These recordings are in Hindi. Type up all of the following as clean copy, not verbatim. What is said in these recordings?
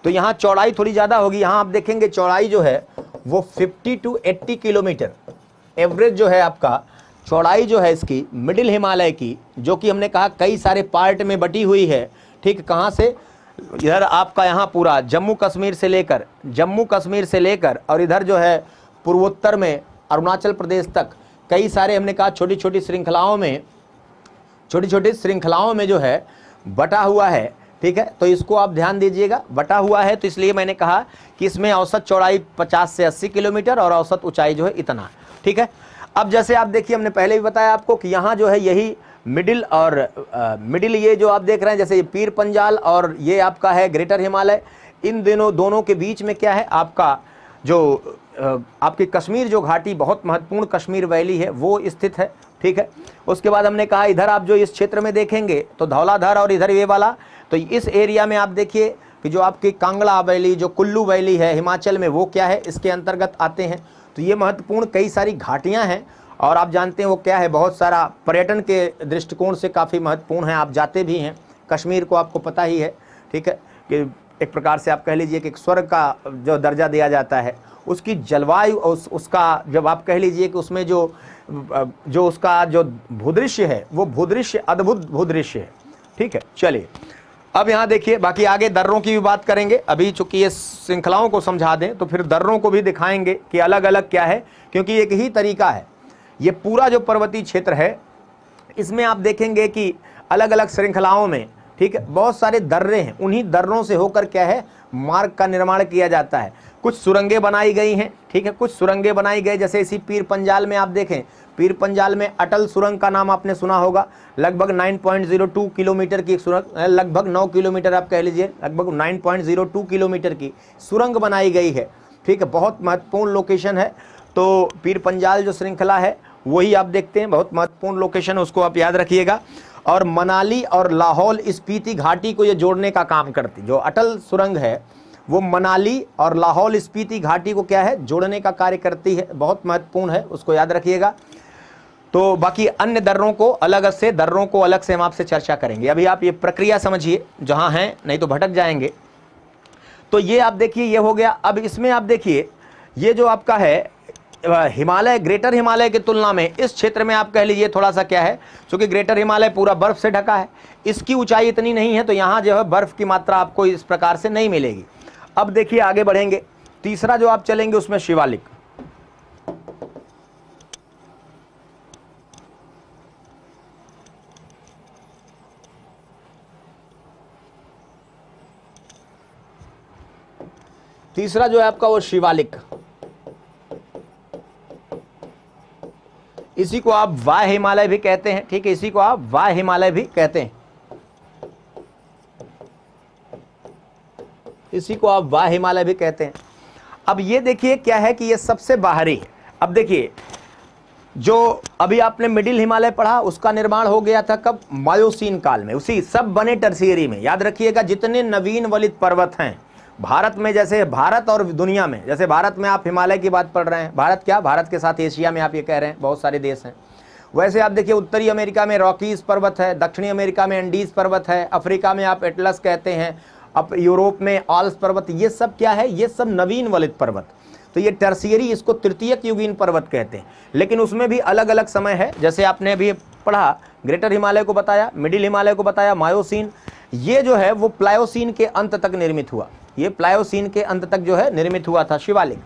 तो यहाँ चौड़ाई थोड़ी ज़्यादा होगी। यहाँ आप देखेंगे चौड़ाई जो है वो 50 to 80 किलोमीटर एवरेज जो है आपका चौड़ाई जो है इसकी मिडिल हिमालय की, जो कि हमने कहा कई सारे पार्ट में बटी हुई है। ठीक, कहाँ से, इधर आपका यहाँ पूरा जम्मू कश्मीर से लेकर और इधर जो है पूर्वोत्तर में अरुणाचल प्रदेश तक कई सारे हमने कहा छोटी छोटी श्रृंखलाओं में जो है बटा हुआ है। ठीक है, तो इसको आप ध्यान दीजिएगा, बटा हुआ है, तो इसलिए मैंने कहा कि इसमें औसत चौड़ाई 50 से 80 किलोमीटर और औसत ऊंचाई जो है इतना। ठीक है, अब जैसे आप देखिए हमने पहले भी बताया आपको कि यहाँ जो है यही मिडिल और मिडिल ये जो आप देख रहे हैं जैसे ये पीर पंजाल और ये आपका है ग्रेटर हिमालय, इन दोनों के बीच में क्या है आपका जो आपकी कश्मीर जो घाटी बहुत महत्वपूर्ण कश्मीर वैली है वो स्थित है। ठीक है, उसके बाद हमने कहा इधर आप जो इस क्षेत्र में देखेंगे तो धौलाधर और इधर ये वाला, तो इस एरिया में आप देखिए कि जो आपकी कांगड़ा वैली जो कुल्लू वैली है हिमाचल में वो क्या है इसके अंतर्गत आते हैं। तो ये महत्वपूर्ण कई सारी घाटियाँ हैं और आप जानते हैं वो क्या है, बहुत सारा पर्यटन के दृष्टिकोण से काफ़ी महत्वपूर्ण है, आप जाते भी हैं। कश्मीर को आपको पता ही है, ठीक है, कि एक प्रकार से आप कह लीजिए कि एक स्वर्ग का जो दर्जा दिया जाता है, उसकी जलवायु उसका जब आप कह लीजिए कि उसमें जो उसका जो भूदृश्य है वो भूदृश्य अद्भुत भूदृश्य है। ठीक है, चलिए अब यहाँ देखिए, बाकी आगे दर्रों की भी बात करेंगे। अभी चूंकि ये श्रृंखलाओं को समझा दें तो फिर दर्रों को भी दिखाएंगे कि अलग अलग क्या है, क्योंकि एक ही तरीका है। ये पूरा जो पर्वतीय क्षेत्र है इसमें आप देखेंगे कि अलग अलग श्रृंखलाओं में, ठीक है, बहुत सारे दर्रे हैं, उन्हीं दर्रों से होकर क्या है मार्ग का निर्माण किया जाता है। कुछ सुरंगें बनाई गई हैं, ठीक है, कुछ सुरंगें बनाई गई, जैसे इसी पीर पंजाल में आप देखें, पीर पंजाल में अटल सुरंग का नाम आपने सुना होगा, लगभग 9.02 किलोमीटर की सुरंग, लगभग 9 किलोमीटर आप कह लीजिए, लगभग 9.02 किलोमीटर की सुरंग बनाई गई है। ठीक है, बहुत महत्वपूर्ण लोकेशन है। तो पीर पंजाल जो श्रृंखला है वही आप देखते हैं, बहुत महत्वपूर्ण लोकेशन है, उसको आप याद रखिएगा। और मनाली और लाहौल स्पीति घाटी को ये जोड़ने का काम करती, जो अटल सुरंग है वो मनाली और लाहौल स्पीति घाटी को क्या है जोड़ने का कार्य करती है, बहुत महत्वपूर्ण है, उसको याद रखिएगा। तो बाकी अन्य दर्रों को अलग से हम आपसे चर्चा करेंगे। अभी आप ये प्रक्रिया समझिए जहां हैं, नहीं तो भटक जाएंगे। तो ये आप देखिए, ये हो गया। अब इसमें आप देखिए ये जो आपका है हिमालय, ग्रेटर हिमालय की तुलना में इस क्षेत्र में आप कह लीजिए थोड़ा सा क्या है, क्योंकि ग्रेटर हिमालय पूरा बर्फ से ढका है, इसकी ऊंचाई इतनी नहीं है, तो यहाँ जो है बर्फ की मात्रा आपको इस प्रकार से नहीं मिलेगी। अब देखिए आगे बढ़ेंगे, तीसरा जो आप चलेंगे उसमें शिवालिक। तीसरा जो है आपका वो शिवालिक, इसी को आप वाय हिमालय भी कहते हैं। ठीक है, इसी को आप वाय हिमालय भी कहते हैं, इसी को आप वाय हिमालय भी कहते हैं। अब ये देखिए क्या है कि ये सबसे बाहरी है। अब देखिए जो अभी आपने मिडिल हिमालय पढ़ा उसका निर्माण हो गया था कब, मायोसीन काल में, उसी सब बने टर्शियरी में। याद रखिएगा जितने नवीन वलित पर्वत हैं भारत में, जैसे भारत और दुनिया में, जैसे भारत में आप हिमालय की बात पढ़ रहे हैं, भारत क्या, भारत के साथ एशिया में आप ये कह रहे हैं बहुत सारे देश हैं, वैसे आप देखिए उत्तरी अमेरिका में रॉकीज पर्वत है, दक्षिणी अमेरिका में एंडीज पर्वत है, अफ्रीका में आप एटलस कहते हैं, अब यूरोप में आल्स पर्वत, ये सब क्या है, ये सब नवीन वलित पर्वत। तो ये टर्शियरी, इसको तृतीयक युगीन पर्वत कहते हैं, लेकिन उसमें भी अलग अलग समय है। जैसे आपने अभी पढ़ा, ग्रेटर हिमालय को बताया, मिडिल हिमालय को बताया, मायोसीन, ये जो है वो प्लायोसीन के अंत तक निर्मित हुआ, ये प्लायोसीन के अंत तक जो है निर्मित हुआ था शिवालिक।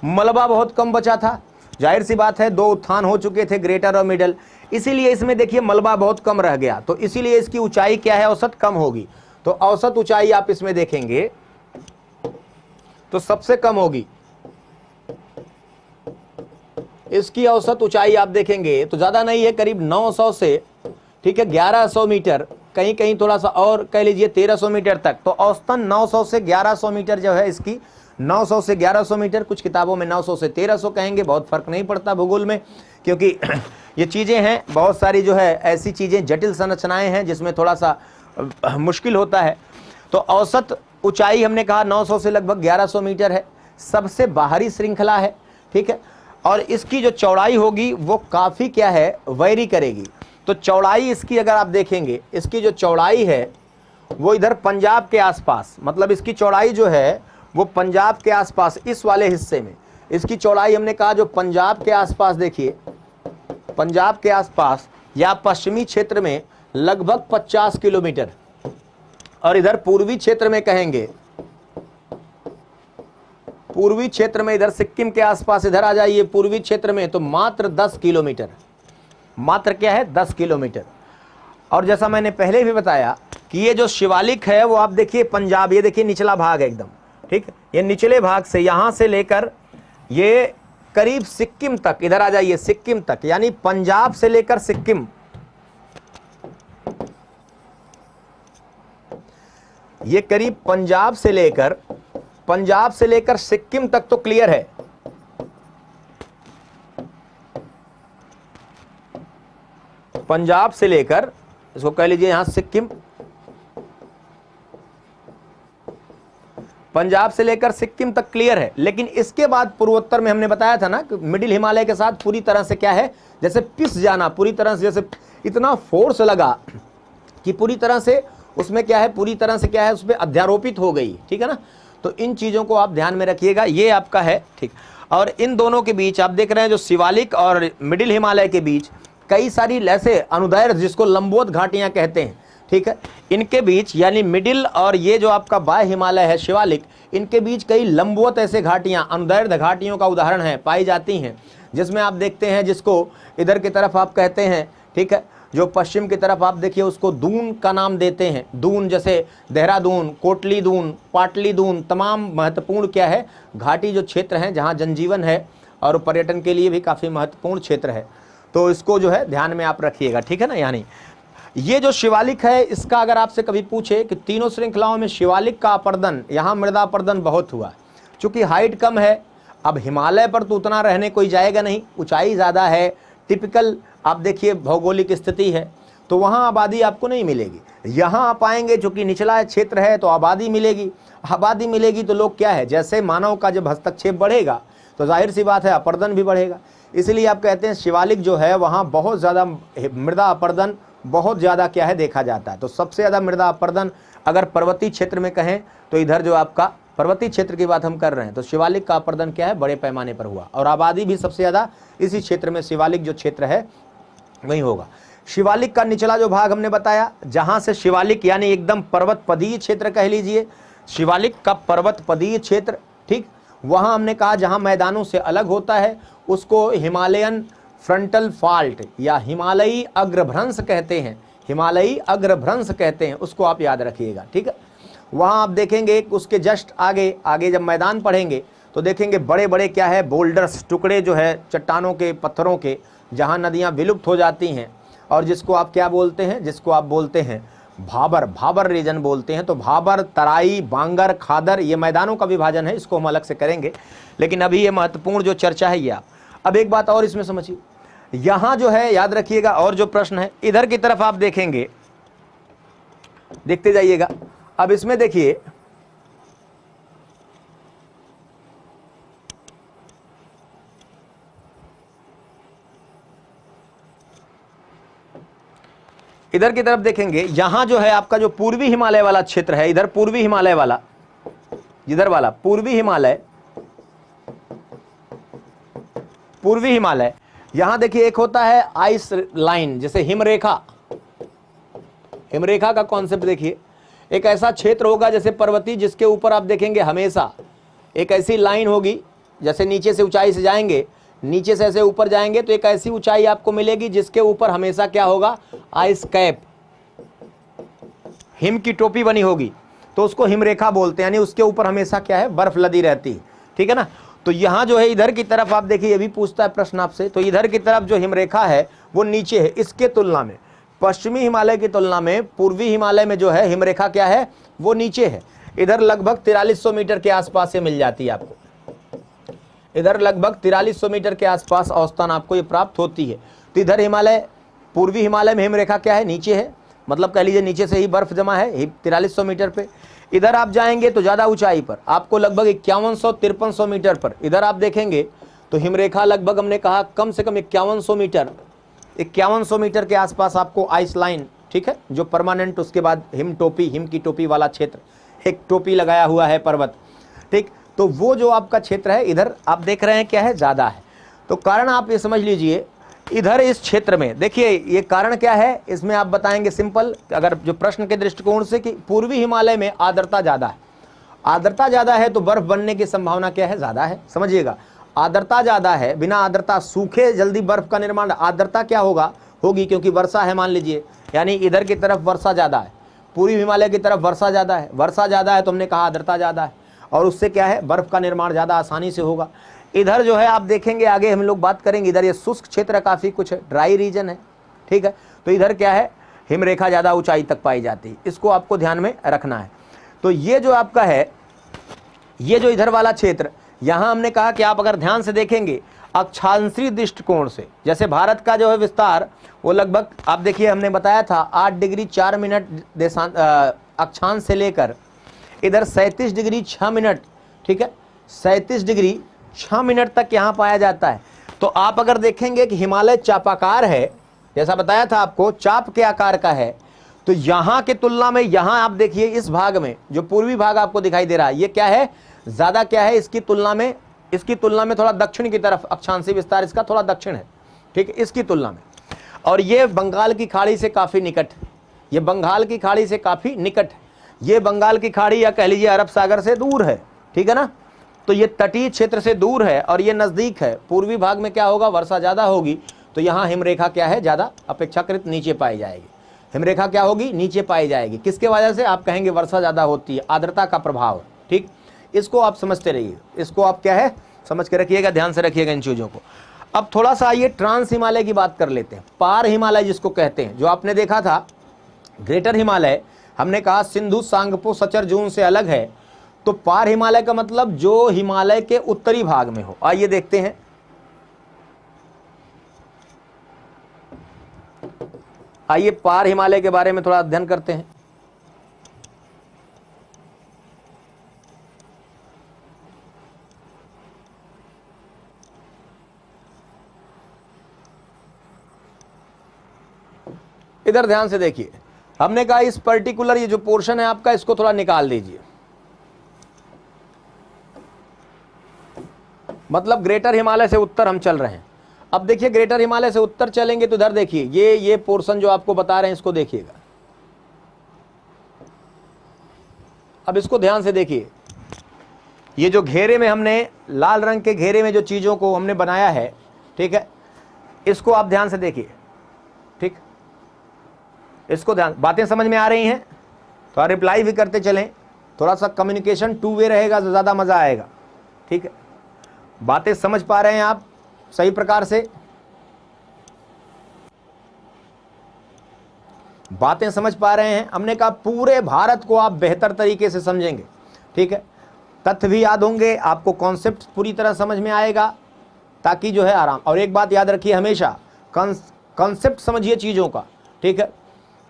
मलबा बहुत कम बचा था, जाहिर सी बात है, दो उत्थान हो चुके थे ग्रेटर और मिडल, इसीलिए इसमें देखिए मलबा बहुत कम रह गया, तो इसीलिए इसकी ऊंचाई क्या है, औसत कम होगी। तो औसत ऊंचाई आप इसमें देखेंगे तो सबसे कम होगी, इसकी औसत ऊंचाई आप देखेंगे तो ज्यादा नहीं है, करीब 900 से, ठीक है, 1100 मीटर, कहीं कहीं थोड़ा सा और कह लीजिए 1300 मीटर तक। तो औसतन 900 से 1100 मीटर जो है इसकी, 900 से 1100 मीटर, कुछ किताबों में 900 से 1300 कहेंगे, बहुत फर्क नहीं पड़ता भूगोल में, क्योंकि ये चीज़ें हैं बहुत सारी जो है ऐसी चीज़ें, जटिल संरचनाएं हैं जिसमें थोड़ा सा मुश्किल होता है। तो औसत ऊंचाई हमने कहा 900 से लगभग 1100 मीटर है, सबसे बाहरी श्रृंखला है, ठीक है, और इसकी जो चौड़ाई होगी वो काफ़ी क्या है, वैरी करेगी। तो चौड़ाई इसकी अगर आप देखेंगे, इसकी जो चौड़ाई है वो इधर पंजाब के आसपास, मतलब इसकी चौड़ाई जो है वो पंजाब के आसपास इस वाले हिस्से में, इसकी चौड़ाई हमने कहा जो पंजाब के आसपास, देखिए पंजाब के आसपास या पश्चिमी क्षेत्र में लगभग 50 किलोमीटर, और इधर पूर्वी क्षेत्र में कहेंगे, पूर्वी क्षेत्र में इधर सिक्किम के आसपास इधर आ जाइए पूर्वी क्षेत्र में, तो मात्र 10 किलोमीटर, मात्र क्या है 10 किलोमीटर। और जैसा मैंने पहले भी बताया कि ये जो शिवालिक है वो आप देखिए पंजाब, ये देखिए निचला भाग है एकदम, ठीक, ये निचले भाग से यहां से लेकर ये करीब सिक्किम तक, इधर आ जाइए सिक्किम तक, यानी पंजाब से लेकर सिक्किम, ये करीब पंजाब से लेकर सिक्किम तक तो क्लियर है। पंजाब से लेकर, इसको कह लीजिए यहां सिक्किम, पंजाब से लेकर सिक्किम तक क्लियर है। लेकिन इसके बाद पूर्वोत्तर में हमने बताया था ना कि मिडिल हिमालय के साथ पूरी तरह से क्या है, जैसे पिस जाना, पूरी तरह से जैसे इतना फोर्स लगा कि पूरी तरह से उसमें क्या है, पूरी तरह से क्या है उसमें अध्यारोपित हो गई, ठीक है ना। तो इन चीज़ों को आप ध्यान में रखिएगा, ये आपका है, ठीक। और इन दोनों के बीच आप देख रहे हैं जो शिवालिक और मिडिल हिमालय के बीच कई सारी ऐसे अनुदैर्ध्य, जिसको लंबवत घाटियां कहते हैं, ठीक है, इनके बीच यानी मिडिल और ये जो आपका बाह्य हिमालय है शिवालिक, इनके बीच कई लंबवत ऐसे घाटियां, अनुदैर्ध्य घाटियों का उदाहरण है, पाई जाती हैं, जिसमें आप देखते हैं जिसको इधर की तरफ आप कहते हैं, ठीक है, जो पश्चिम की तरफ आप देखिए उसको दून का नाम देते हैं। दून जैसे देहरादून, कोटली दून, पाटली दून, तमाम महत्वपूर्ण क्या है घाटी जो क्षेत्र हैं जहाँ जनजीवन है और पर्यटन के लिए भी काफ़ी महत्वपूर्ण क्षेत्र है। तो इसको जो है ध्यान में आप रखिएगा, ठीक है ना। यानी ये जो शिवालिक है, इसका अगर आपसे कभी पूछे कि तीनों श्रृंखलाओं में शिवालिक का अपर्दन, यहाँ मृदा अपर्दन बहुत हुआ, चूँकि हाइट कम है, अब हिमालय पर तो उतना रहने कोई जाएगा नहीं, ऊंचाई ज़्यादा है, टिपिकल आप देखिए भौगोलिक स्थिति है, तो वहाँ आबादी आपको नहीं मिलेगी। यहाँ आप आएंगे चूँकि निचला क्षेत्र है तो आबादी मिलेगी, आबादी मिलेगी तो लोग क्या है, जैसे मानव का जब हस्तक्षेप बढ़ेगा तो जाहिर सी बात है अपर्दन भी बढ़ेगा। इसलिए आप कहते हैं शिवालिक जो है वहाँ बहुत ज़्यादा मृदा अपर्दन बहुत ज़्यादा क्या है देखा जाता है। तो सबसे ज़्यादा मृदा अपर्दन अगर पर्वतीय क्षेत्र में कहें तो इधर जो आपका पर्वतीय क्षेत्र की बात हम कर रहे हैं, तो शिवालिक का अपर्दन क्या है बड़े पैमाने पर हुआ, और आबादी भी सबसे ज़्यादा इसी क्षेत्र में शिवालिक जो क्षेत्र है वही होगा। शिवालिक का निचला जो भाग हमने बताया, जहाँ से शिवालिक यानी एकदम पर्वत पदीय क्षेत्र कह लीजिए, शिवालिक का पर्वत पदीय क्षेत्र, ठीक, वहाँ हमने कहा जहाँ मैदानों से अलग होता है उसको हिमालयन फ्रंटल फॉल्ट या हिमालयी अग्रभ्रंश कहते हैं, हिमालयी अग्रभ्रंश कहते हैं, उसको आप याद रखिएगा, ठीक है। वहाँ आप देखेंगे उसके जस्ट आगे आगे जब मैदान पढ़ेंगे तो देखेंगे बड़े बड़े क्या है बोल्डर्स, टुकड़े जो है चट्टानों के, पत्थरों के, जहाँ नदियाँ विलुप्त हो जाती हैं और जिसको आप क्या बोलते हैं, जिसको आप बोलते हैं भाबर, भाबर रीजन बोलते हैं। तो भाबर, तराई, बांगर, खादर, ये मैदानों का विभाजन है, इसको हम अलग से करेंगे, लेकिन अभी ये महत्वपूर्ण जो चर्चा है ये आप अब एक बात और इसमें समझिए, यहाँ जो है याद रखिएगा, और जो प्रश्न है इधर की तरफ आप देखेंगे, देखते जाइएगा। अब इसमें देखिए इधर की तरफ देखेंगे, यहां जो है आपका जो पूर्वी हिमालय वाला क्षेत्र है, इधर पूर्वी हिमालय वाला, इधर वाला पूर्वी हिमालय, पूर्वी हिमालय, यहां देखिए एक होता है आइस लाइन, जैसे हिमरेखा, हिमरेखा का कॉन्सेप्ट देखिए, एक ऐसा क्षेत्र होगा जैसे पर्वतीय जिसके ऊपर आप देखेंगे हमेशा एक ऐसी लाइन होगी, जैसे नीचे से ऊंचाई से जाएंगे, नीचे से ऐसे ऊपर जाएंगे तो एक ऐसी ऊंचाई आपको मिलेगी जिसके ऊपर हमेशा क्या होगा, आइस कैप, हिम की टोपी बनी होगी, तो उसको हिमरेखा बोलते हैं, यानी उसके ऊपर हमेशा क्या है बर्फ लदी रहती है, ठीक है ना। तो यहाँ जो है इधर की तरफ आप देखिए, ये भी पूछता है प्रश्न आपसे, तो इधर की तरफ जो हिमरेखा है वो नीचे है, इसके तुलना में पश्चिमी हिमालय की तुलना में पूर्वी हिमालय में जो है हिमरेखा क्या है वो नीचे है। इधर लगभग 4300 मीटर के आसपास से मिल जाती है आपको, इधर लगभग 4300 मीटर के आसपास औसतन आपको ये प्राप्त होती है। तो इधर हिमालय, पूर्वी हिमालय में हिमरेखा क्या है नीचे है, मतलब कह लीजिए नीचे से ही बर्फ जमा है 4300 मीटर पे। इधर आप जाएंगे तो ज़्यादा ऊंचाई पर आपको लगभग 5100-5300 मीटर पर इधर आप देखेंगे तो हिमरेखा लगभग हमने कहा कम से कम 5100 मीटर के आसपास आपको आइस लाइन, ठीक है, जो परमानेंट, उसके बाद हिम टोपी, हिम की टोपी वाला क्षेत्र, एक टोपी लगाया हुआ है पर्वत, ठीक। तो वो जो आपका क्षेत्र है इधर आप देख रहे हैं क्या है, ज़्यादा है। तो कारण आप ये समझ लीजिए, इधर इस क्षेत्र में देखिए ये कारण क्या है, इसमें आप बताएंगे सिंपल, अगर जो प्रश्न के दृष्टिकोण से, कि पूर्वी हिमालय में आर्द्रता ज़्यादा है। आर्द्रता ज़्यादा है तो बर्फ बनने की संभावना क्या है, ज़्यादा है। समझिएगा, आर्द्रता ज़्यादा है, बिना आर्द्रता सूखे जल्दी बर्फ का निर्माण। आर्द्रता क्या होगी क्योंकि वर्षा है, मान लीजिए, यानी इधर की तरफ वर्षा ज़्यादा है, पूर्वी हिमालय की तरफ वर्षा ज़्यादा है। वर्षा ज़्यादा है तो हमने कहा आर्द्रता ज़्यादा है, और उससे क्या है, बर्फ का निर्माण ज़्यादा आसानी से होगा। इधर जो है आप देखेंगे, आगे हम लोग बात करेंगे, इधर ये शुष्क क्षेत्र काफ़ी कुछ ड्राई रीजन है, ठीक है। तो इधर क्या है, हिमरेखा ज़्यादा ऊंचाई तक पाई जाती है, इसको आपको ध्यान में रखना है। तो ये जो आपका है, ये जो इधर वाला क्षेत्र, यहाँ हमने कहा कि आप अगर ध्यान से देखेंगे अक्षांशीय दृष्टिकोण से, जैसे भारत का जो है विस्तार वो लगभग, आप देखिए हमने बताया था 8 डिग्री 4 मिनट अक्षांश से लेकर इधर 37 डिग्री 6 मिनट, ठीक है, 37 डिग्री 6 मिनट तक यहाँ पाया जाता है। तो आप अगर देखेंगे कि हिमालय चापाकार है, जैसा बताया था आपको, चाप के आकार का है, तो यहाँ के तुलना में यहाँ आप देखिए इस भाग में जो पूर्वी भाग आपको दिखाई दे रहा है, ये क्या है, ज़्यादा क्या है, इसकी तुलना में थोड़ा दक्षिण की तरफ अक्षांशीय विस्तार इसका थोड़ा दक्षिण है, ठीक है, इसकी तुलना में। और ये बंगाल की खाड़ी से काफ़ी निकट, ये बंगाल की खाड़ी से काफ़ी निकट है, ये बंगाल की खाड़ी या कह लीजिए अरब सागर से दूर है, ठीक है ना। तो ये तटीय क्षेत्र से दूर है और ये नज़दीक है। पूर्वी भाग में क्या होगा, वर्षा ज़्यादा होगी, तो यहाँ हिमरेखा क्या है, ज़्यादा अपेक्षाकृत नीचे पाई जाएगी। हिमरेखा क्या होगी, नीचे पाई जाएगी। किसके वजह से, आप कहेंगे वर्षा ज़्यादा होती है, आर्द्रता का प्रभाव, ठीक। इसको आप समझते रहिए, इसको आप क्या है समझ के रखिएगा, ध्यान से रखिएगा इन चीज़ों को। अब थोड़ा सा आइए ट्रांस हिमालय की बात कर लेते हैं। पार हिमालय जिसको कहते हैं, जो आपने देखा था ग्रेटर हिमालय, हमने कहा सिंधु सांगपो सचर जून से अलग है। तो पार हिमालय का मतलब जो हिमालय के उत्तरी भाग में हो। आइए देखते हैं, आइए पार हिमालय के बारे में थोड़ा अध्ययन करते हैं। इधर ध्यान से देखिए, हमने कहा इस पर्टिकुलर ये जो पोर्शन है आपका, इसको थोड़ा निकाल दीजिए, मतलब ग्रेटर हिमालय से उत्तर हम चल रहे हैं। अब देखिए ग्रेटर हिमालय से उत्तर चलेंगे तो इधर देखिए ये पोर्शन जो आपको बता रहे हैं इसको देखिएगा। अब इसको ध्यान से देखिए, ये जो घेरे में हमने लाल रंग के घेरे में जो चीज़ों को हमने बनाया है, ठीक है, इसको आप ध्यान से देखिए, ठीक, इसको ध्यान, बातें समझ में आ रही हैं तो आप रिप्लाई भी करते चलें, थोड़ा सा कम्युनिकेशन 2 वे रहेगा तो ज़्यादा मज़ा आएगा, ठीक है। बातें समझ पा रहे हैं आप सही प्रकार से, बातें समझ पा रहे हैं। हमने कहा पूरे भारत को आप बेहतर तरीके से समझेंगे, ठीक है, तथ्य भी याद होंगे, आपको कॉन्सेप्ट पूरी तरह समझ में आएगा, ताकि जो है आराम। और एक बात याद रखिए, हमेशा कॉन्सेप्ट समझिए चीज़ों का, ठीक है।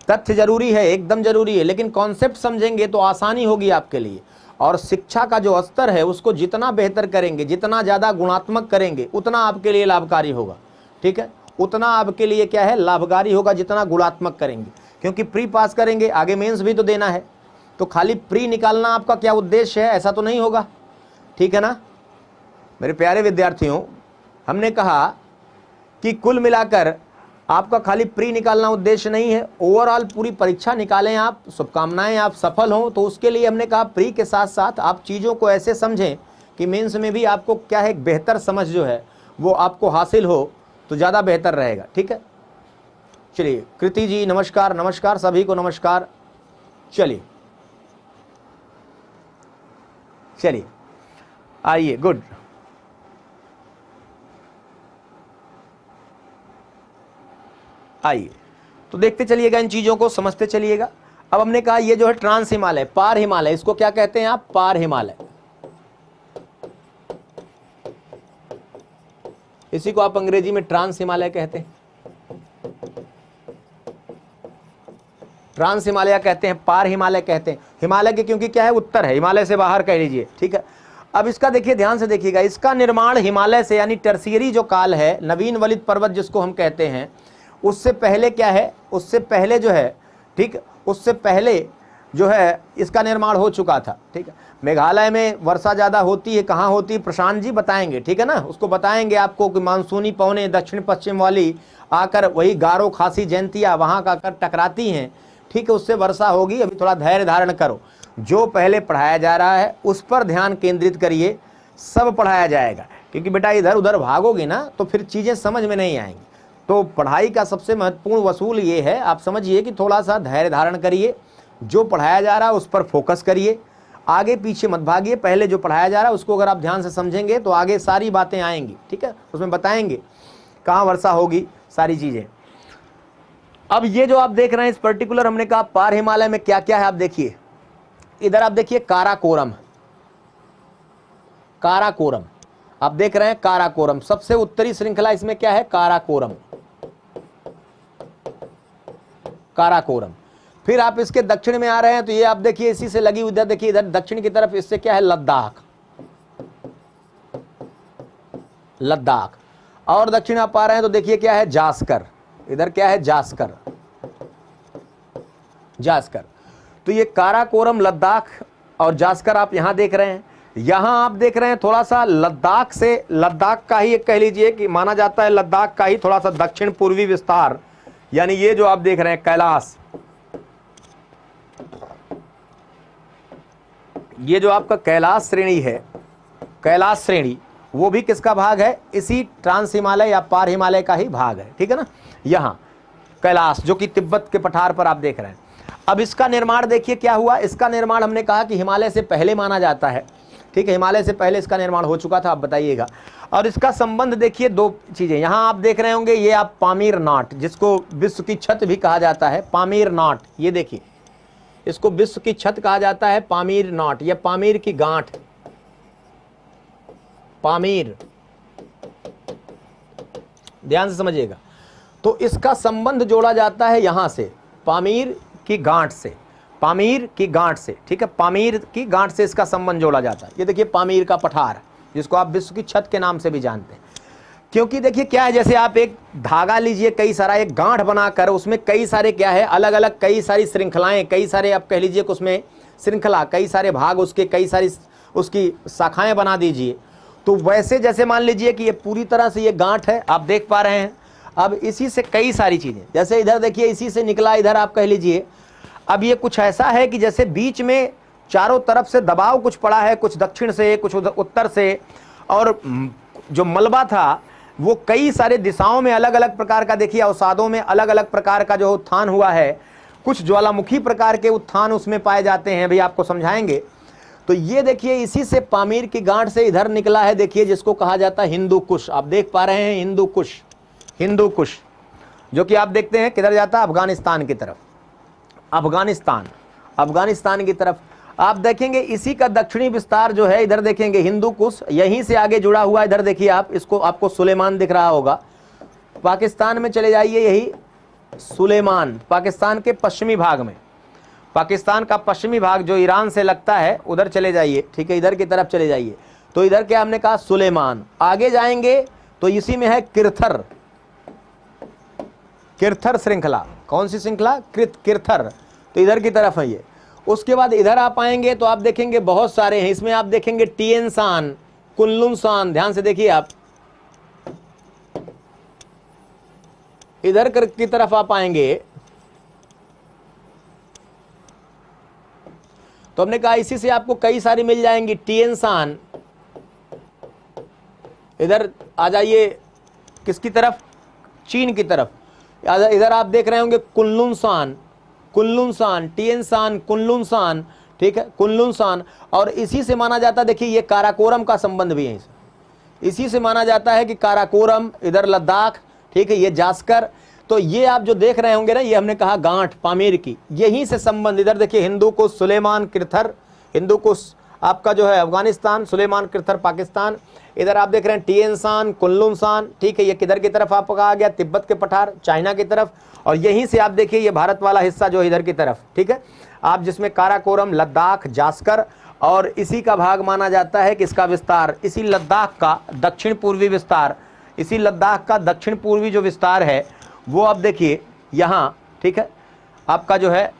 तथ्य जरूरी है, एकदम जरूरी है, लेकिन कॉन्सेप्ट समझेंगे तो आसानी होगी आपके लिए। और शिक्षा का जो स्तर है उसको जितना बेहतर करेंगे, जितना ज़्यादा गुणात्मक करेंगे, उतना आपके लिए लाभकारी होगा, ठीक है, उतना आपके लिए क्या है, लाभकारी होगा जितना गुणात्मक करेंगे। क्योंकि प्री पास करेंगे, आगे मेंस भी तो देना है, तो खाली प्री निकालना आपका क्या उद्देश्य है, ऐसा तो नहीं होगा, ठीक है ना। मेरे प्यारे विद्यार्थियों, हमने कहा कि कुल मिलाकर आपका खाली प्री निकालना उद्देश्य नहीं है, ओवरऑल पूरी परीक्षा निकालें आप, शुभकामनाएं आप सफल हों। तो उसके लिए हमने कहा प्री के साथ साथ आप चीज़ों को ऐसे समझें कि मेंस में भी आपको क्या है, एक बेहतर समझ जो है वो आपको हासिल हो, तो ज़्यादा बेहतर रहेगा, ठीक है। चलिए कृति जी नमस्कार, नमस्कार सभी को नमस्कार। चलिए चलिए आइए, गुड। आइए तो देखते चलिएगा, इन चीज़ों को समझते चलिएगा। अब हमने कहा ये जो है ट्रांस हिमालय, पार हिमालय, इसको क्या कहते हैं आप, पार हिमालय, इसी को आप अंग्रेजी में ट्रांस हिमालय कहते हैं, ट्रांस हिमालय कहते हैं, पार हिमालय कहते हैं। हिमालय के क्योंकि क्या है, उत्तर है, हिमालय से बाहर कह लीजिए, ठीक है। अब इसका देखिए ध्यान से देखिएगा, इसका निर्माण हिमालय से यानी टर्शियरी जो काल है, नवीन वलित पर्वत जिसको हम कहते हैं, उससे पहले क्या है, उससे पहले जो है ठीक, उससे पहले जो है इसका निर्माण हो चुका था। ठीक है, मेघालय में वर्षा ज़्यादा होती है, कहाँ होती है प्रशांत जी बताएंगे, ठीक है ना, उसको बताएंगे आपको कि मानसूनी पवनें दक्षिण पश्चिम वाली आकर वही गारो खासी जयंतिया वहाँ का आकर टकराती हैं, ठीक है, उससे वर्षा होगी। अभी थोड़ा धैर्य धारण करो, जो पहले पढ़ाया जा रहा है उस पर ध्यान केंद्रित करिए, सब पढ़ाया जाएगा, क्योंकि बेटा इधर उधर भागोगे ना तो फिर चीज़ें समझ में नहीं आएंगी। तो पढ़ाई का सबसे महत्वपूर्ण वसूल ये है, आप समझिए कि थोड़ा सा धैर्य धारण करिए, जो पढ़ाया जा रहा है उस पर फोकस करिए, आगे पीछे मत भागिए, पहले जो पढ़ाया जा रहा है उसको अगर आप ध्यान से समझेंगे तो आगे सारी बातें आएंगी। ठीक है, उसमें बताएंगे कहाँ वर्षा होगी, सारी चीज़ें। अब ये जो आप देख रहे हैं इस पर्टिकुलर, हमने कहा पार हिमालय में क्या क्या है, आप देखिए इधर, आप देखिए काराकोरम, काराकोरम आप देख रहे हैं, काराकोरम सबसे उत्तरी श्रृंखला, इसमें क्या है काराकोरम, काराकोरम। फिर आप इसके दक्षिण में आ रहे हैं तो ये आप देखिए इसी से लगी, उधर देखिए इधर दक्षिण की तरफ, इससे क्या है लद्दाख, लद्दाख। और दक्षिण आप आ रहे हैं तो देखिए क्या है जास्कर, इधर क्या है जास्कर, जास्कर। तो ये काराकोरम, लद्दाख और जास्कर आप यहां देख रहे हैं। यहां आप देख रहे हैं थोड़ा सा लद्दाख से, लद्दाख का ही एक कह लीजिए कि माना जाता है लद्दाख का ही थोड़ा सा दक्षिण पूर्वी विस्तार, यानी ये जो आप देख रहे हैं कैलाश, ये जो आपका कैलाश श्रेणी है, कैलाश श्रेणी वो भी किसका भाग है, इसी ट्रांस हिमालय या पार हिमालय का ही भाग है। ठीक है ना, यहाँ कैलाश जो कि तिब्बत के पठार पर आप देख रहे हैं। अब इसका निर्माण देखिए क्या हुआ, इसका निर्माण हमने कहा कि हिमालय से पहले माना जाता है। ठीक है, हिमालय से पहले इसका निर्माण हो चुका था, आप बताइएगा। और इसका संबंध देखिए दो चीजें, यहाँ आप देख रहे होंगे, ये आप पामीर नाट, जिसको विश्व की छत भी कहा जाता है, पामीर नाट, ये देखिए इसको विश्व की छत कहा जाता है, पामीर नाट, या पामीर की गांठ, पामीर, ध्यान से समझिएगा। तो इसका संबंध जोड़ा जाता है यहां से, पामीर की गांठ से, पामीर की गांठ से। ठीक है, पामीर की गांठ से इसका संबंध जोड़ा जाता है। ये देखिए पामीर का पठार, जिसको आप विश्व की छत के नाम से भी जानते हैं। क्योंकि देखिए क्या है, जैसे आप एक धागा लीजिए कई सारा, एक गांठ बनाकर उसमें कई सारे क्या है अलग अलग कई सारी श्रृंखलाएं, कई सारे आप कह लीजिए उसमें श्रृंखला, कई सारे भाग, उसके कई सारी उसकी शाखाएं बना दीजिए। तो वैसे जैसे मान लीजिए कि ये पूरी तरह से ये गांठ है, आप देख पा रहे हैं। अब इसी से कई सारी चीजें, जैसे इधर देखिए इसी से निकला, इधर आप कह लीजिए। अब ये कुछ ऐसा है कि जैसे बीच में चारों तरफ से दबाव कुछ पड़ा है, कुछ दक्षिण से, कुछ उत्तर से, और जो मलबा था वो कई सारे दिशाओं में अलग अलग प्रकार का, देखिए अवसादों में अलग अलग प्रकार का जो उत्थान हुआ है, कुछ ज्वालामुखी प्रकार के उत्थान उसमें पाए जाते हैं, भी आपको समझाएंगे। तो ये देखिए इसी से पामीर की गांठ से इधर निकला है, देखिए जिसको कहा जाता है हिंदू कुश, आप देख पा रहे हैं हिंदू कुश, हिंदू कुश, जो कि आप देखते हैं किधर जाता है अफगानिस्तान की तरफ, अफगानिस्तान, अफगानिस्तान की तरफ। आप देखेंगे इसी का दक्षिणी विस्तार जो है, इधर देखेंगे हिंदू कुश, यहीं से आगे जुड़ा हुआ, इधर देखिए आप इसको, आपको सुलेमान दिख रहा होगा। पाकिस्तान में चले जाइए, यही सुलेमान पाकिस्तान के पश्चिमी भाग में, पाकिस्तान का पश्चिमी भाग जो ईरान से लगता है, उधर चले जाइए। ठीक है, इधर की तरफ चले जाइए, तो इधर क्या हमने कहा सुलेमान। आगे जाएंगे तो इसी में है किरथर, किरथर श्रृंखला, कौन सी श्रृंखला, किरथर, तो इधर की तरफ है ये। उसके बाद इधर आप आएंगे तो आप देखेंगे बहुत सारे हैं, इसमें आप देखेंगे टिएनसान, कुनलुन, ध्यान से देखिए आप, इधर की तरफ आप आएंगे तो हमने कहा इसी से आपको कई सारी मिल जाएंगी, टिएनसान। इधर आ जाइए किसकी तरफ, चीन की तरफ। इधर आप देख रहे होंगे कुनलुन, कुनलुन, टिएनसान, कुनलुन, ठीक है, कुनलुन। और इसी से माना जाता है, देखिए ये काराकोरम का संबंध भी है, इसी से माना जाता है कि काराकोरम, इधर लद्दाख, ठीक है, ये जास्कर। तो ये आप जो देख रहे होंगे ना, ये हमने कहा गांठ पामीर की, यहीं से संबंध। इधर देखिए हिंदू कुश, सुलेमान, किरथर, हिंदू कुश आपका जो है अफगानिस्तान, सुलेमान, किरथर पाकिस्तान। इधर आप देख रहे हैं टिएनसान, कुनलुन, ठीक है, ये किधर की तरफ आपका आ गया, तिब्बत के पठार, चाइना की तरफ। और यहीं से आप देखिए ये भारत वाला हिस्सा जो इधर की तरफ, ठीक है, आप जिसमें काराकोरम, लद्दाख, जास्कर, और इसी का भाग माना जाता है कि इसका विस्तार, इसी लद्दाख का दक्षिण पूर्वी विस्तार, इसी लद्दाख का दक्षिण पूर्वी जो विस्तार है वो आप देखिए यहाँ, ठीक है, आपका जो है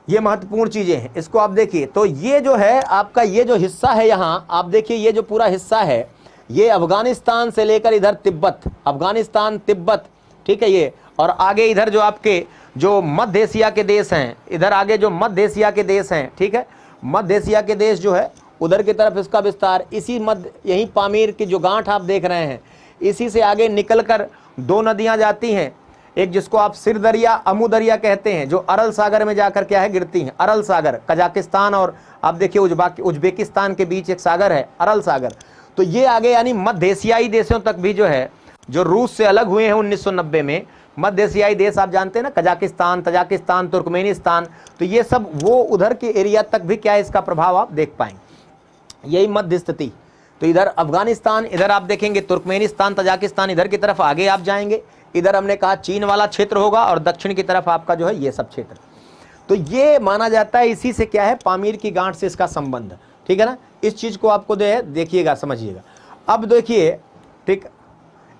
ये महत्वपूर्ण चीजें हैं, इसको आप देखिए। तो ये जो है आपका ये जो हिस्सा है यहाँ आप देखिए, ये जो पूरा हिस्सा है ये अफगानिस्तान से लेकर इधर तिब्बत, अफगानिस्तान तिब्बत, ठीक है ये, और आगे इधर जो आपके जो मध्य एशिया के देश हैं, इधर आगे जो मध्य एशिया के देश हैं, ठीक है, मध्य एशिया के देश जो है उधर की तरफ इसका विस्तार, इसी मध्य यहीं पामीर की जो गांठ आप देख रहे हैं, इसी से आगे निकलकर दो नदियां जाती हैं, एक जिसको आप सिर दरिया, अमू दरिया कहते हैं, जो अरल सागर में जाकर क्या है गिरती हैं। अरल सागर कजाकिस्तान और आप देखिए उज्बेकिस्तान के बीच एक सागर है अरल सागर। तो ये आगे यानी मध्य एशियाई देशों तक भी जो है, जो रूस से अलग हुए हैं 1990 में, मध्य एशियाई देश आप जानते हैं ना, कजाकिस्तान, तजाकिस्तान, तुर्कमेनिस्तान, तो ये सब वो उधर के एरिया तक भी क्या है इसका प्रभाव आप देख पाएंगे। यही मध्य स्थिति। तो इधर अफगानिस्तान, इधर आप देखेंगे तुर्कमेनिस्तान, तजाकिस्तान, इधर की तरफ आगे आप जाएंगे, इधर हमने कहा चीन वाला क्षेत्र होगा और दक्षिण की तरफ आपका जो है ये सब क्षेत्र। तो ये माना जाता है इसी से क्या है पामीर की गांठ से इसका संबंध, ठीक है ना। इस चीज को आपको देखिएगा, समझिएगा। अब देखिए, ठीक,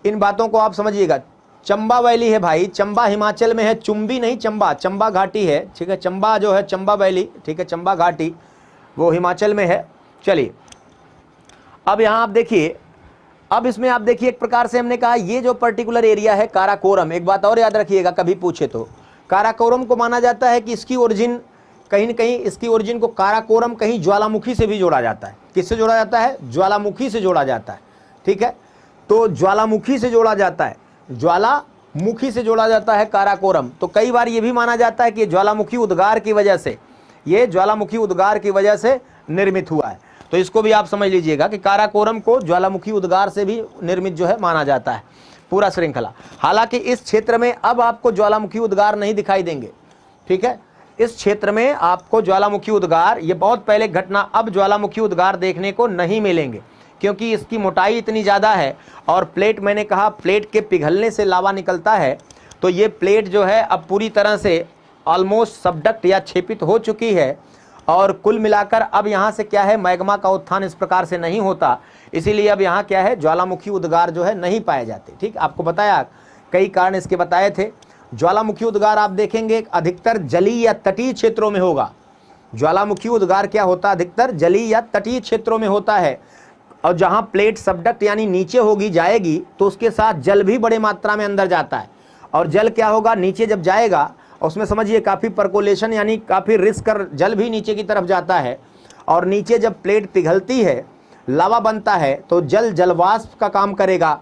इन बातों को आप समझिएगा। चंबा वैली है भाई, चंबा हिमाचल में है, चुंबी नहीं चंबा, चंबा घाटी है, ठीक है। चंबा जो है चंबा वैली, ठीक है, चंबा घाटी वो हिमाचल में है। चलिए अब यहाँ आप देखिए, अब इसमें आप देखिए एक प्रकार से हमने कहा ये जो पर्टिकुलर एरिया है काराकोरम, एक बात और याद रखिएगा कभी पूछे तो, काराकोरम को माना जाता है कि इसकी ओरिजिन कहीं न कहीं, इसकी ओरिजिन को काराकोरम कहीं ज्वालामुखी से भी जोड़ा जाता है। किससे जोड़ा जाता है? ज्वालामुखी से जोड़ा जाता है, ठीक है। तो ज्वालामुखी से जोड़ा जाता है, ज्वालामुखी से जोड़ा जाता है काराकोरम। तो कई बार ये भी माना जाता है कि ज्वालामुखी उद्गार की वजह से, ये ज्वालामुखी उद्गार की वजह से निर्मित हुआ है। तो इसको भी आप समझ लीजिएगा कि काराकोरम को ज्वालामुखी उद्गार से भी निर्मित जो है माना जाता है पूरा श्रृंखला। हालांकि इस क्षेत्र में अब आपको ज्वालामुखी उद्गार नहीं दिखाई देंगे, ठीक है। इस क्षेत्र में आपको ज्वालामुखी उद्गार, ये बहुत पहले घटना, अब ज्वालामुखी उद्गार देखने को नहीं मिलेंगे क्योंकि इसकी मोटाई इतनी ज़्यादा है और प्लेट, मैंने कहा प्लेट के पिघलने से लावा निकलता है। तो ये प्लेट जो है अब पूरी तरह से ऑलमोस्ट सबडक्ट या छेपित हो चुकी है और कुल मिलाकर अब यहाँ से क्या है मैग्मा का उत्थान इस प्रकार से नहीं होता, इसीलिए अब यहाँ क्या है ज्वालामुखी उद्गार जो है नहीं पाए जाते, ठीक। आपको बताया कई कारण इसके बताए थे। ज्वालामुखी उद्गार आप देखेंगे अधिकतर जलीय या तटीय क्षेत्रों में होगा। ज्वालामुखी उद्गार क्या होता है? अधिकतर जलीय या तटीय क्षेत्रों में होता है और जहाँ प्लेट सबडक्ट यानी नीचे होगी जाएगी तो उसके साथ जल भी बड़े मात्रा में अंदर जाता है और जल क्या होगा नीचे जब जाएगा उसमें समझिए काफ़ी परकोलेशन यानी काफ़ी रिस्क कर जल भी नीचे की तरफ जाता है और नीचे जब प्लेट पिघलती है लावा बनता है तो जल जलवाष्प का काम करेगा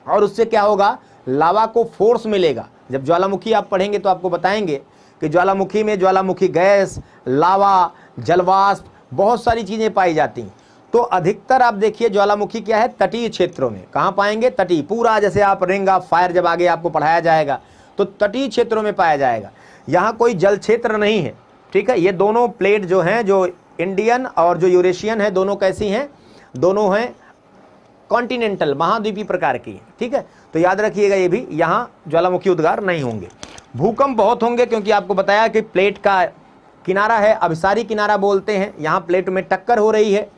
और उससे क्या होगा लावा को फोर्स मिलेगा। जब ज्वालामुखी आप पढ़ेंगे तो आपको बताएंगे कि ज्वालामुखी में ज्वालामुखी गैस, लावा, जलवाष्प, बहुत सारी चीज़ें पाई जाती हैं। तो अधिकतर आप देखिए ज्वालामुखी क्या है तटीय क्षेत्रों में, कहाँ पाएंगे? तटीय, पूरा जैसे आप रिंग ऑफ फायर जब आगे आपको पढ़ाया जाएगा तो तटीय क्षेत्रों में पाया जाएगा। यहाँ कोई जल क्षेत्र नहीं है, ठीक है। ये दोनों प्लेट जो हैं, जो इंडियन और जो यूरेशियन है, दोनों कैसी हैं? दोनों हैं कॉन्टिनेंटल, महाद्वीपीय प्रकार की, ठीक है। तो याद रखिएगा ये भी, यहाँ ज्वालामुखी उद्गार नहीं होंगे। भूकंप बहुत होंगे क्योंकि आपको बताया कि प्लेट का किनारा है, अभिसारी किनारा बोलते हैं, यहाँ प्लेट में टक्कर हो रही है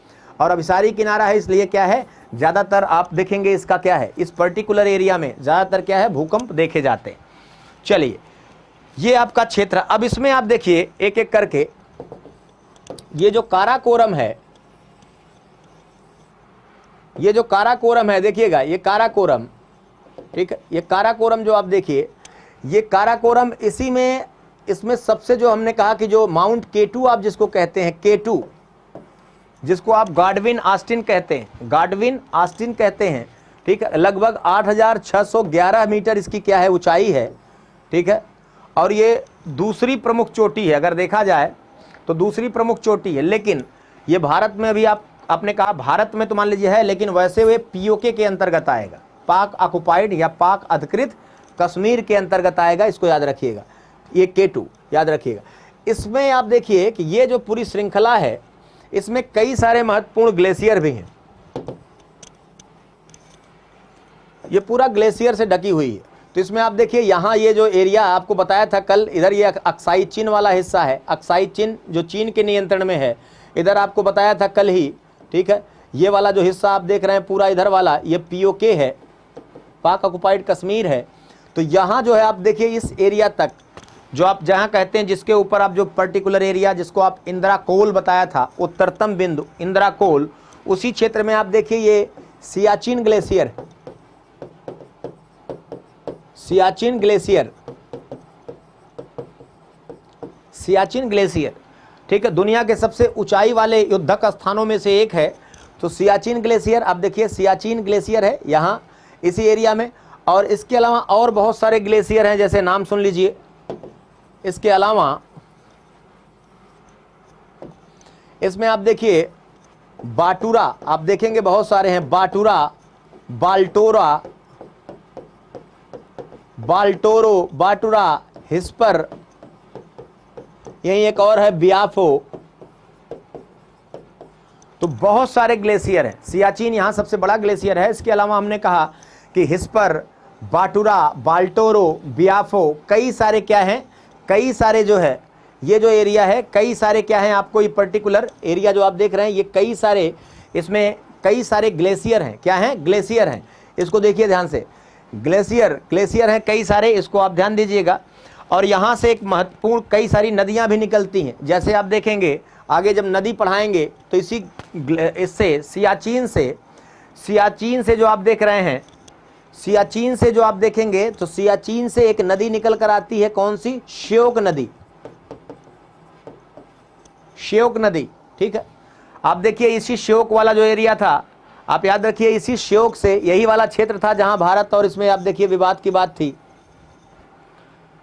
और अभिसारी किनारा है, इसलिए क्या है ज़्यादातर आप देखेंगे इसका क्या है, इस पर्टिकुलर एरिया में ज़्यादातर क्या है भूकंप देखे जाते हैं। चलिए ये आपका क्षेत्र, अब इसमें आप देखिए एक एक करके, ये जो काराकोरम है, ये जो काराकोरम है देखिएगा, ये काराकोरम, ठीक है, ये काराकोरम जो आप देखिए, ये काराकोरम इसी में, इसमें सबसे जो हमने कहा कि जो माउंट K2 आप जिसको कहते हैं, K2 जिसको आप गाडविन ऑस्टिन कहते हैं, गाडविन ऑस्टिन कहते हैं, ठीक है, लगभग 8611 मीटर इसकी क्या है ऊंचाई है, ठीक है। और ये दूसरी प्रमुख चोटी है, अगर देखा जाए तो दूसरी प्रमुख चोटी है, लेकिन ये भारत में अभी आपने कहा भारत में तो मान लीजिए है, लेकिन वैसे वे POK के अंतर्गत आएगा, पाक ऑक्युपाइड या पाक अधिकृत कश्मीर के अंतर्गत आएगा, इसको याद रखिएगा, ये K2 याद रखिएगा। इसमें आप देखिए कि ये जो पूरी श्रृंखला है इसमें कई सारे महत्वपूर्ण ग्लेशियर भी हैं, ये पूरा ग्लेशियर से ढकी हुई है। तो इसमें आप देखिए यहाँ ये जो एरिया आपको बताया था कल, इधर ये अक्साई चीन वाला हिस्सा है, अक्साई चीन जो चीन के नियंत्रण में है, इधर आपको बताया था कल ही, ठीक है। ये वाला जो हिस्सा आप देख रहे हैं पूरा इधर वाला, ये POK है, पाक ऑक्युपाइड कश्मीर है। तो यहाँ जो है आप देखिए इस एरिया तक जो आप जहां कहते हैं, जिसके ऊपर आप जो पर्टिकुलर एरिया जिसको आप इंद्राकोल बताया था, उत्तरतम बिंदु इंद्राकोल, उसी क्षेत्र में आप देखिए ये Siachen glacier, Siachen glacier, Siachen glacier, ठीक है, दुनिया के सबसे ऊंचाई वाले युद्धक स्थानों में से एक है। तो सियाचिन ग्लेशियर, आप देखिए सियाचिन ग्लेशियर है यहाँ इसी एरिया में। और इसके अलावा और बहुत सारे ग्लेशियर हैं, जैसे नाम सुन लीजिए। इसके अलावा इसमें आप देखिए बाटूरा, आप देखेंगे बहुत सारे हैं, बाटूरा, बाल्टोरा, बाल्टोरो, बाटूरा, हिस्पर, यही एक और है बियाफो। तो बहुत सारे ग्लेशियर हैं। सियाचिन यहां सबसे बड़ा ग्लेशियर है। इसके अलावा हमने कहा कि हिस्पर, बाटूरा, बाल्टोरो, बियाफो, कई सारे क्या हैं, कई सारे जो है ये जो एरिया है, कई सारे क्या हैं, आपको ये पर्टिकुलर एरिया जो आप देख रहे हैं, ये कई सारे, इसमें कई सारे ग्लेशियर हैं। क्या हैं? ग्लेशियर हैं। इसको देखिए ध्यान से, ग्लेशियर, ग्लेशियर हैं कई सारे, इसको आप ध्यान दीजिएगा। और यहाँ से एक महत्वपूर्ण कई सारी नदियाँ भी निकलती हैं। जैसे आप देखेंगे आगे जब नदी पढ़ाएंगे तो इससे सियाचिन से जो आप देख रहे हैं, सियाचिन से जो आप देखेंगे तो सियाचिन से एक नदी निकल कर आती है, कौन सी? श्योक नदी, श्योक नदी, ठीक है। आप देखिए इसी श्योक वाला जो एरिया था, आप याद रखिए इसी श्योक से, यही वाला क्षेत्र था जहां भारत और इसमें आप देखिए विवाद की बात थी,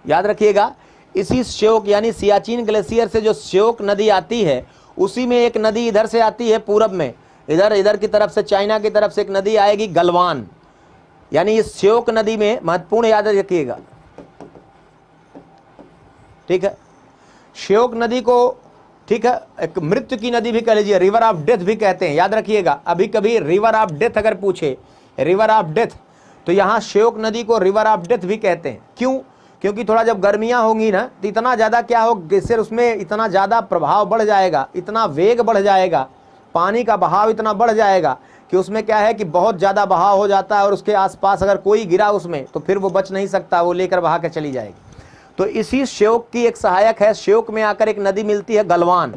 याद रखिएगा। इसी श्योक यानी सियाचिन ग्लेशियर से जो श्योक नदी आती है, उसी में एक नदी इधर से आती है पूरब में, इधर की तरफ से, चाइना की तरफ से एक नदी आएगी गलवान, यानी इस श्योक नदी में महत्वपूर्ण याद रखिएगा, ठीक है। श्योक नदी को, ठीक है, एक मृत्यु की नदी भी कह लीजिए, रिवर ऑफ डेथ भी कहते हैं, याद रखिएगा। अभी कभी रिवर ऑफ डेथ अगर पूछे, रिवर ऑफ डेथ, तो यहाँ श्योक नदी को रिवर ऑफ डेथ भी कहते हैं। क्यों? क्योंकि थोड़ा जब गर्मियाँ होंगी ना, तो इतना ज़्यादा क्या हो, ग्लेशियर उसमें इतना ज़्यादा प्रभाव बढ़ जाएगा, इतना वेग बढ़ जाएगा, पानी का बहाव इतना बढ़ जाएगा कि उसमें क्या है कि बहुत ज़्यादा बहाव हो जाता है, और उसके आसपास अगर कोई गिरा उसमें तो फिर वो बच नहीं सकता, वो लेकर बहा के चली जाएगी। तो इसी श्योक की एक सहायक है, श्योक में आकर एक नदी मिलती है गलवान,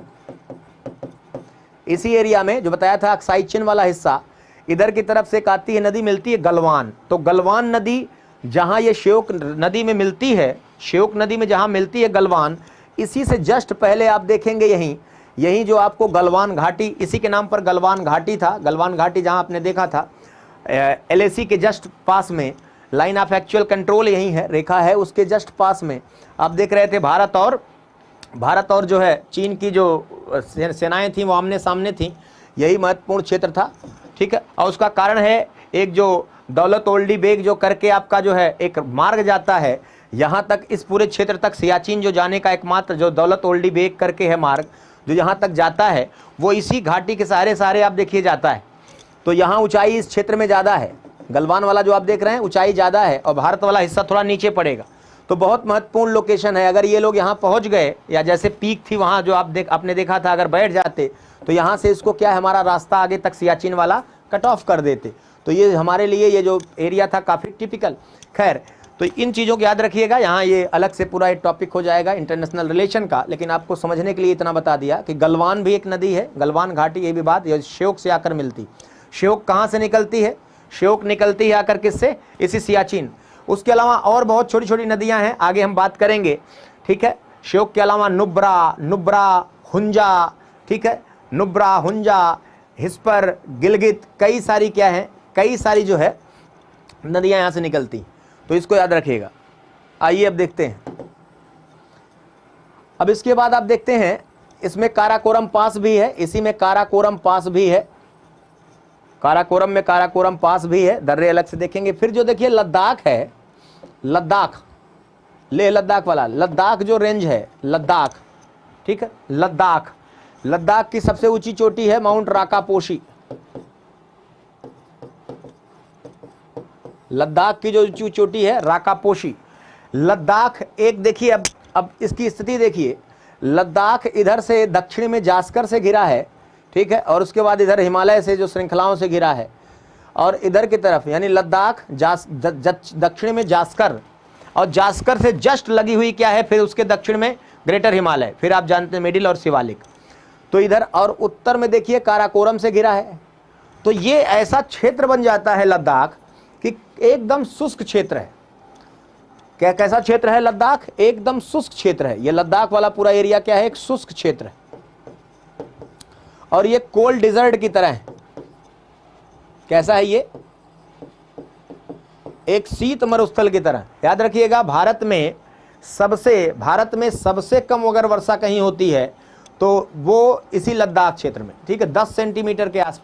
इसी एरिया में जो बताया था सियाचिन वाला हिस्सा, इधर की तरफ से एक आती है नदी, मिलती है गलवान। तो गलवान नदी जहां ये श्योक नदी में मिलती है, श्योक नदी में जहां मिलती है गलवान, इसी से जस्ट पहले आप देखेंगे यहीं जो आपको गलवान घाटी, इसी के नाम पर गलवान घाटी था, गलवान घाटी जहां आपने देखा था LAC के जस्ट पास में, लाइन ऑफ एक्चुअल कंट्रोल यही है, रेखा है, उसके जस्ट पास में आप देख रहे थे भारत और जो है चीन की जो सेनाएं थी वो आमने सामने थी, यही महत्वपूर्ण क्षेत्र था, ठीक है। और उसका कारण है एक जो दौलत ओल्डी बेग जो करके आपका जो है एक मार्ग जाता है यहाँ तक, इस पूरे क्षेत्र तक सियाचिन जो जाने का एकमात्र जो दौलत ओल्डी बेग करके है मार्ग जो यहाँ तक जाता है, वो इसी घाटी के सहारे आप देखिए जाता है। तो यहाँ ऊंचाई इस क्षेत्र में ज़्यादा है, गलवान वाला जो आप देख रहे हैं ऊंचाई ज़्यादा है, और भारत वाला हिस्सा थोड़ा नीचे पड़ेगा। तो बहुत महत्वपूर्ण लोकेशन है। अगर ये लोग यहाँ पहुँच गए, या जैसे पीक थी वहाँ जो आपने देखा था, अगर बैठ जाते तो यहाँ से इसको क्या है, हमारा रास्ता आगे तक सियाचिन वाला कट ऑफ कर देते। तो ये हमारे लिए ये जो एरिया था काफ़ी टिपिकल। खैर, तो इन चीज़ों को याद रखिएगा। यहाँ ये अलग से पूरा एक टॉपिक हो जाएगा इंटरनेशनल रिलेशन का, लेकिन आपको समझने के लिए इतना बता दिया कि गलवान भी एक नदी है, गलवान घाटी, ये भी बात, ये श्योक से आकर मिलती। श्योक कहाँ से निकलती है? श्योक निकलती है आकर किससे? इसी सियाचिन। उसके अलावा और बहुत छोटी छोटी नदियाँ हैं, आगे हम बात करेंगे, ठीक है। श्योक के अलावा नुब्रा, हुंजा, ठीक है, नुब्रा, हुंजा, हिस्पर, गिलगित, कई सारी क्या है, कई सारी जो है नदियां यहां से निकलती। तो इसको याद रखिएगा। आइए अब देखते हैं। अब इसके बाद आप देखते हैं इसमें काराकोरम पास भी है, इसी में काराकोरम पास भी है, काराकोरम में काराकोरम पास भी है, दर्रे अलग से देखेंगे। फिर जो देखिए लद्दाख है, लद्दाख, लेह लद्दाख वाला, लद्दाख जो रेंज है, लद्दाख, ठीक है, लद्दाख की सबसे ऊंची चोटी है माउंट राकापोशी। लद्दाख की जो ऊंची चोटी है राकापोशी। लद्दाख एक देखिए, अब इसकी स्थिति देखिए, लद्दाख इधर से दक्षिण में जास्कर से घिरा है, ठीक है, और उसके बाद इधर हिमालय से जो श्रृंखलाओं से घिरा है, और इधर की तरफ यानी लद्दाख दक्षिण में जास्कर, और जास्कर से जस्ट लगी हुई क्या है, फिर उसके दक्षिण में ग्रेटर हिमालय, फिर आप जानते हैं मिडिल और शिवालिक। तो इधर और उत्तर में देखिए काराकोरम से घिरा है। तो ये ऐसा क्षेत्र बन जाता है लद्दाख कि एकदम शुष्क क्षेत्र है। क्या कैसा क्षेत्र है लद्दाख? एकदम शुष्क क्षेत्र है। ये लद्दाख वाला पूरा एरिया क्या है, एक शुष्क क्षेत्र है और ये कोल्ड डिजर्ट की तरह है। कैसा है ये? एक शीत मरुस्थल की तरह। याद रखिएगा भारत में सबसे कम अगर वर्षा कहीं होती है तो वो इसी लद्दाख क्षेत्र में, ठीक है, 10 सेंटीमीटर के आसपास।